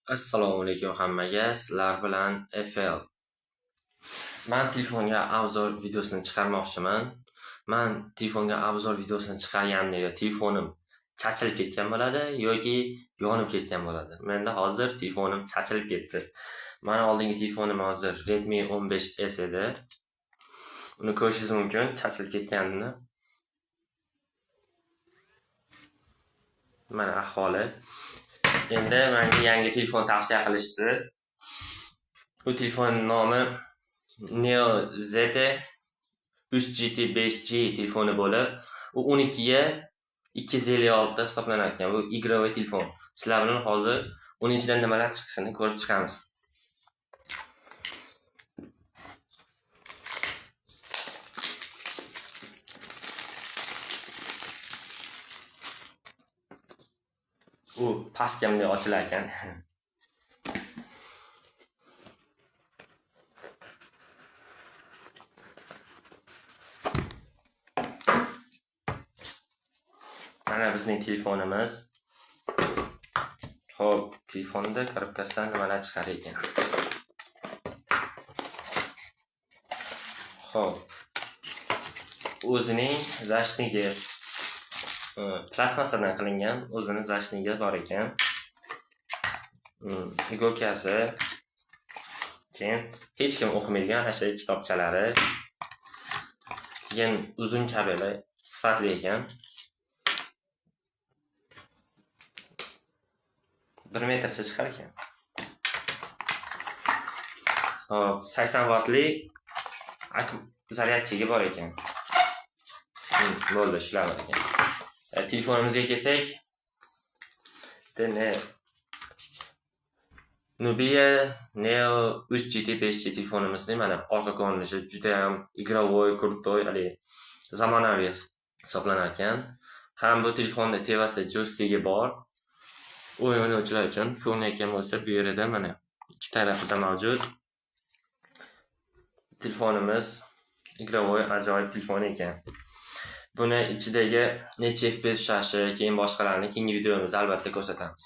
Assalomu alaykum hammaga. Sizlar bilan FL. Men telefonga obzor videosini chiqarmoqchiman. Men telefonga obzor videosini chiqarganimda telefonim chachilib ketgan bo'ladi yoki yonib ketgan bo'ladi. Menda hozir telefonim chachilib ketdi. Mana oldingi telefonim hozir Redmi 15S edi. Uni ko'rishingiz mumkin, chachilib ketganini. Mana ahvoli. Endi menga yangi telefon tavsiya qilishdi. Bu telefonning nomi Neo Z 3GT 5G telefoni bo'lib, u 12 ga 256 hisoblanadigan. Bu igrovoy telefon. Sizlar bilan hozir uning ichidan nimalar chiqishini ko'rib chiqamiz. U pastga bunday ochilar ekan. Mana bizning telefonimiz. Xo'p, telefonda korobkasidan nimalar chiqar ekan? Xo'p. O'zining zashnigi plastmassadan qilingan, o'zining zashnigi bor ekan. Igovkasi. Keyin hech kim o'qimaydigan o'sha kitobchalari. Keyin uzun kabeli sifatli ekan. 1 metrcha chiqar ekan. Hop, 80 vatli zaryadchigi bor ekan. Bo'ldi, shular bor ekan. Telefonimizga kelsak, Nubia Neo 3GT 5G telefonimizning mana orqa ko'rinishi juda ham igrovoy, krutoy, zamonaviy hisoblanar ekan. Ham bu telefonda tevasida joystigi bor. O'yin o'ynayotganlar uchun ko'rinayotgan bo'lsa, bu yerda mana ikki tarafida mavjud. Telefonimiz igrovoy ajoyib telefon ekan. Buni ichidagi necha FPS ushlashi, keyin boshqalarni keyingi videomizda albatta ko'rsatamiz.